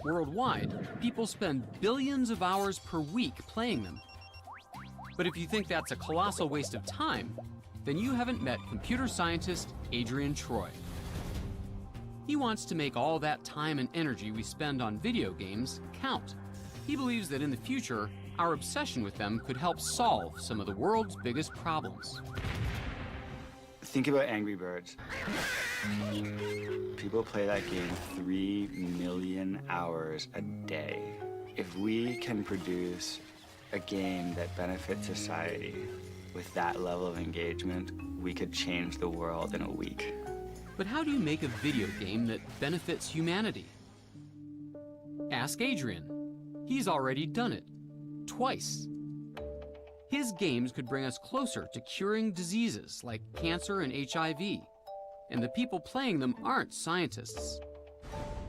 Worldwide, people spend billions of hours per week playing them. But if you think that's a colossal waste of time, then you haven't met computer scientist Adrian Troy. He wants to make all that time and energy we spend on video games count. He believes that in the future, our obsession with them could help solve some of the world's biggest problems. Think about Angry Birds. People play that game 3 million hours a day. If we can produce a game that benefits society with that level of engagement, we could change the world in a week. But how do you make a video game that benefits humanity? Ask Adrian. He's already done it. Twice. His games could bring us closer to curing diseases like cancer and HIV. And the people playing them aren't scientists.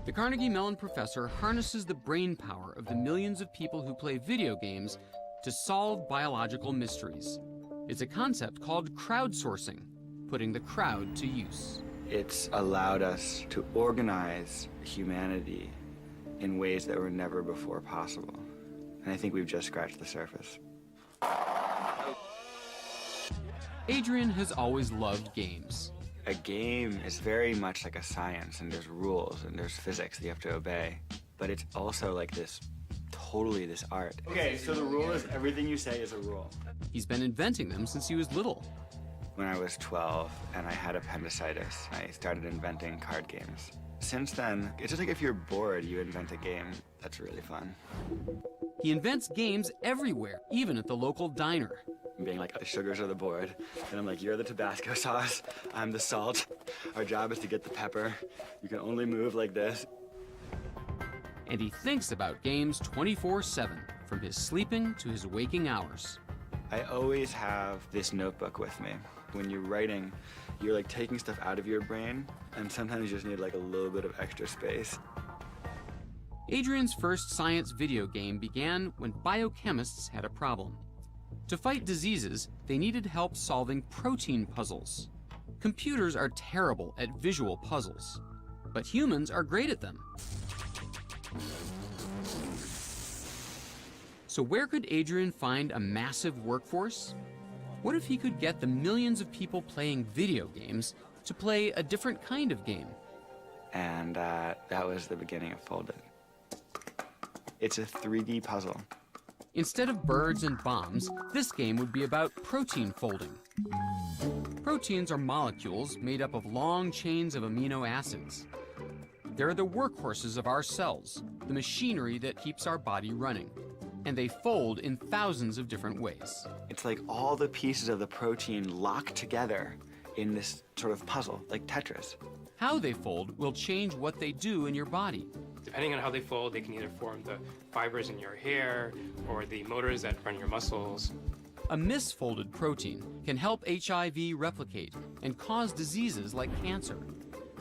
The Carnegie Mellon professor harnesses the brain power of the millions of people who play video games to solve biological mysteries. It's a concept called crowdsourcing, putting the crowd to use. It's allowed us to organize humanity in ways that were never before possible. And I think we've just scratched the surface. Adrian has always loved games. A game is very much like a science, and there's rules and there's physics that you have to obey. But it's also like this art. Okay, so the rule is everything you say is a rule. He's been inventing them since he was little. When I was 12 and I had appendicitis, I started inventing card games. Since then, it's just like if you're bored, you invent a game. That's really fun. He invents games everywhere, even at the local diner. Being like, the sugars are the board, and I'm like, you're the Tabasco sauce, I'm the salt. Our job is to get the pepper. You can only move like this. And he thinks about games 24/7, from his sleeping to his waking hours. I always have this notebook with me. When you're writing, you're like taking stuff out of your brain, and sometimes you just need like a little bit of extra space. Adrian's first science video game began when biochemists had a problem. To fight diseases, they needed help solving protein puzzles. Computers are terrible at visual puzzles, but humans are great at them. So where could Adrian find a massive workforce? What if he could get the millions of people playing video games to play a different kind of game? And that was the beginning of Fold It. It's a 3D puzzle. Instead of birds and bombs, this game would be about protein folding. Proteins are molecules made up of long chains of amino acids. They're the workhorses of our cells, the machinery that keeps our body running. And they fold in thousands of different ways. It's like all the pieces of the protein locked together in this sort of puzzle, like Tetris. How they fold will change what they do in your body. Depending on how they fold, they can either form the fibers in your hair or the motors that run your muscles. A misfolded protein can help HIV replicate and cause diseases like cancer.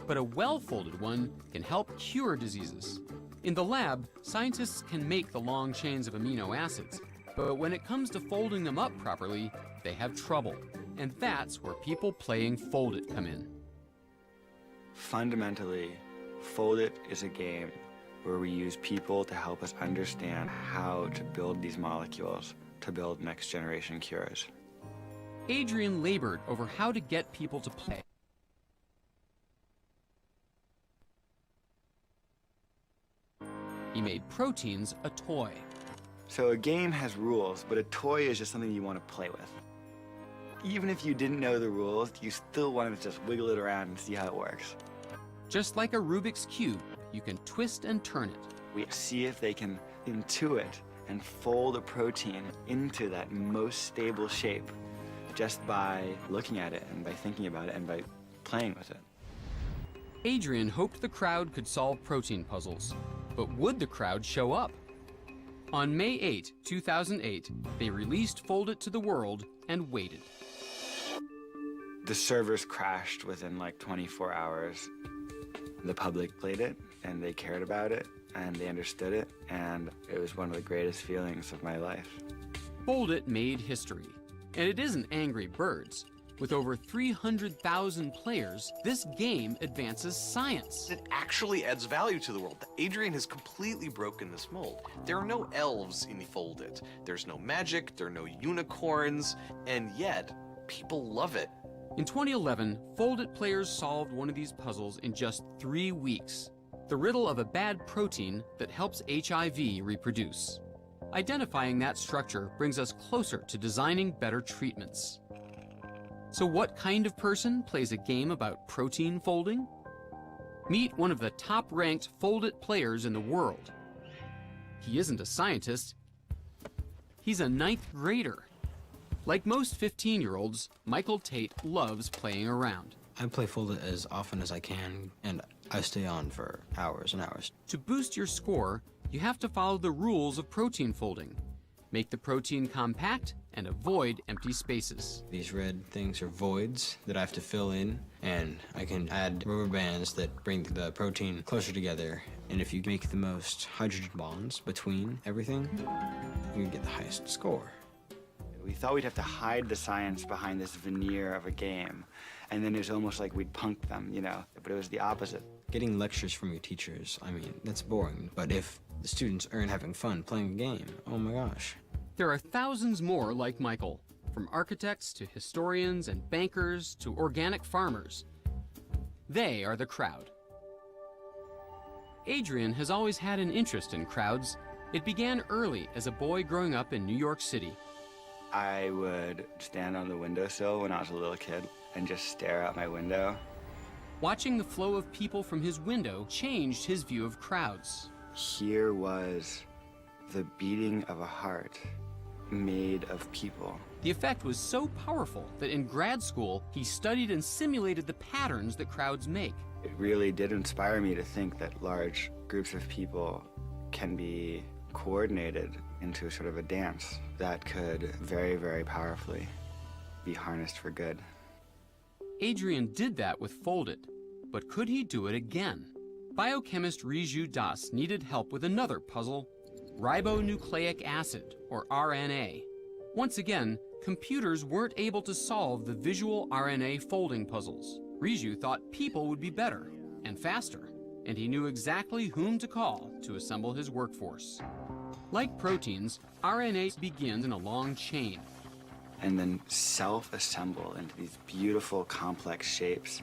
But a well-folded one can help cure diseases. In the lab, scientists can make the long chains of amino acids, but when it comes to folding them up properly, they have trouble. And that's where people playing Fold It come in. Fundamentally, Fold It is a game where we use people to help us understand how to build these molecules to build next generation cures. Adrian labored over how to get people to play. He made proteins a toy. So a game has rules, but a toy is just something you want to play with. Even if you didn't know the rules, you still want to just wiggle it around and see how it works. Just like a Rubik's Cube, you can twist and turn it. We see if they can intuit and fold a protein into that most stable shape just by looking at it and by thinking about it and by playing with it. Adrian hoped the crowd could solve protein puzzles, but would the crowd show up? On May 8, 2008, they released Fold It to the world and waited. The servers crashed within like 24 hours. The public played it, and they cared about it, and they understood it, and it was one of the greatest feelings of my life. Fold It made history. And it isn't Angry Birds. With over 300,000 players, this game advances science. It actually adds value to the world. Adrian has completely broken this mold. There are no elves in Fold-It. There's no magic, there are no unicorns, and yet, people love it. In 2011, Fold-It players solved one of these puzzles in just 3 weeks. The riddle of a bad protein that helps HIV reproduce. Identifying that structure brings us closer to designing better treatments. So what kind of person plays a game about protein folding? Meet one of the top-ranked Fold-It players in the world. He isn't a scientist, he's a 9th grader. Like most 15-year-olds, Michael Tate loves playing around. I play Fold-It as often as I can, and I stay on for hours and hours. To boost your score, you have to follow the rules of protein folding. Make the protein compact and avoid empty spaces. These red things are voids that I have to fill in, and I can add rubber bands that bring the protein closer together. And if you make the most hydrogen bonds between everything, you get the highest score. We thought we'd have to hide the science behind this veneer of a game, and then it was almost like we'd punk them, you know, but it was the opposite. Getting lectures from your teachers, I mean, that's boring. But if the students aren't having fun playing a game, oh my gosh. There are thousands more like Michael, from architects to historians and bankers to organic farmers. They are the crowd. Adrian has always had an interest in crowds. It began early as a boy growing up in New York City. I would stand on the windowsill when I was a little kid and just stare out my window. Watching the flow of people from his window changed his view of crowds. Here was the beating of a heart made of people. The effect was so powerful that in grad school, he studied and simulated the patterns that crowds make. It really did inspire me to think that large groups of people can be coordinated into sort of a dance that could very, very powerfully be harnessed for good. Adrian did that with Fold-It, but could he do it again? Biochemist Riju Das needed help with another puzzle, ribonucleic acid, or RNA. Once again, computers weren't able to solve the visual RNA folding puzzles. Riju thought people would be better and faster, and he knew exactly whom to call to assemble his workforce. Like proteins, RNA begins in a long chain. And then self-assemble into these beautiful, complex shapes,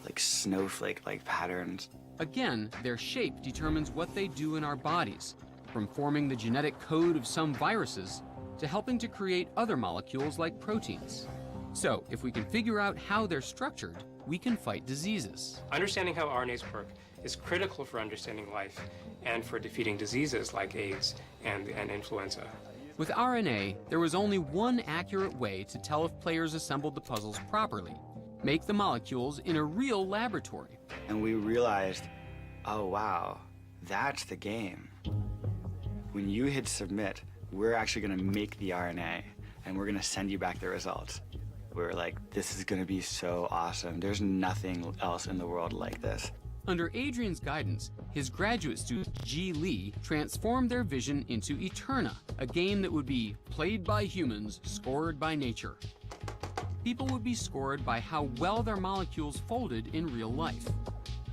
like snowflake-like patterns. Again, their shape determines what they do in our bodies, from forming the genetic code of some viruses to helping to create other molecules like proteins. So, if we can figure out how they're structured, we can fight diseases. Understanding how RNAs work is critical for understanding life and for defeating diseases like AIDS and influenza. With RNA, there was only one accurate way to tell if players assembled the puzzles properly: make the molecules in a real laboratory. And we realized, oh wow, that's the game. When you hit submit, we're actually gonna make the RNA and we're gonna send you back the results. We're like, this is gonna be so awesome. There's nothing else in the world like this. Under Adrian's guidance, his graduate student, Ji Lee, transformed their vision into Eterna, a game that would be played by humans, scored by nature. People would be scored by how well their molecules folded in real life.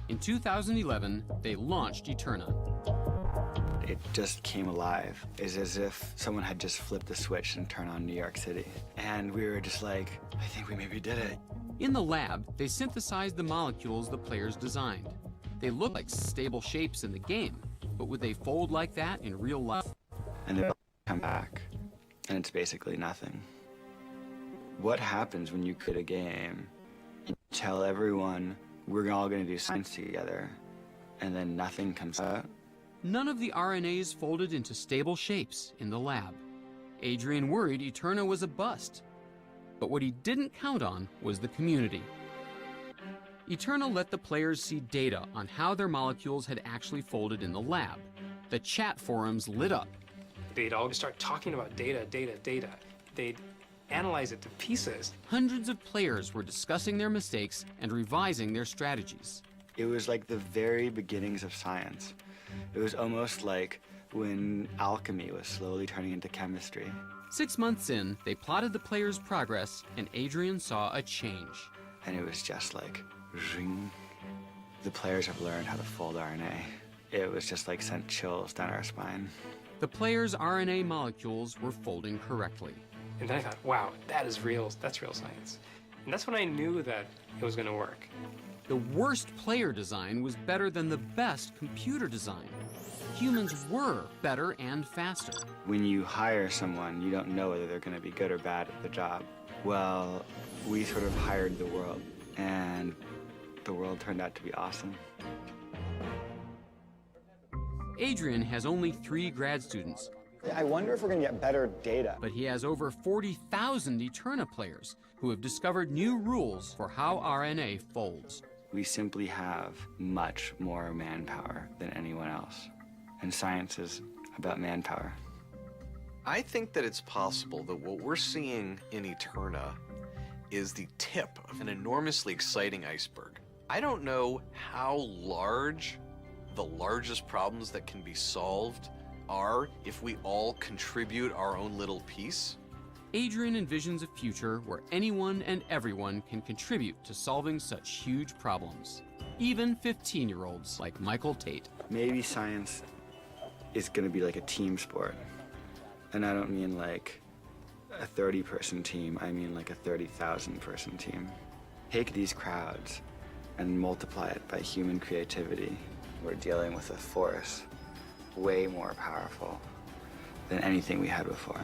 In 2011, they launched Eterna. It just came alive. It's as if someone had just flipped the switch and turned on New York City. And we were just like, I think we maybe did it. In the lab, they synthesized the molecules the players designed. They look like stable shapes in the game, but would they fold like that in real life? And they come back, and it's basically nothing. What happens when you create a game, you tell everyone, we're all gonna do science together, and then nothing comes out? None of the RNAs folded into stable shapes in the lab. Adrian worried Eterna was a bust. But what he didn't count on was the community. Eterna let the players see data on how their molecules had actually folded in the lab. The chat forums lit up. They'd all start talking about data. They'd analyze it to pieces. Hundreds of players were discussing their mistakes and revising their strategies. It was like the very beginnings of science. It was almost like when alchemy was slowly turning into chemistry. 6 months in, they plotted the players' progress, and Adrian saw a change. And it was just like, zing. The players have learned how to fold RNA. It was just like sent chills down our spine. The players' RNA molecules were folding correctly. And then I thought, wow, that's real science. And that's when I knew that it was going to work. The worst player design was better than the best computer design. Humans were better and faster. When you hire someone, you don't know whether they're going to be good or bad at the job. Well, we sort of hired the world, and the world turned out to be awesome. Adrian has only 3 grad students, I wonder if we're going to get better data. but he has over 40,000 Eterna players who have discovered new rules for how RNA folds. We simply have much more manpower than anyone else. And science is about manpower. I think that it's possible that what we're seeing in Eterna is the tip of an enormously exciting iceberg. I don't know how large the largest problems that can be solved are if we all contribute our own little piece. Adrian envisions a future where anyone and everyone can contribute to solving such huge problems, even 15-year-olds like Michael Tate. Maybe science is going to be like a team sport. And I don't mean like a 30-person team, I mean like a 30,000-person team. Take these crowds and multiply it by human creativity. We're dealing with a force way more powerful than anything we had before.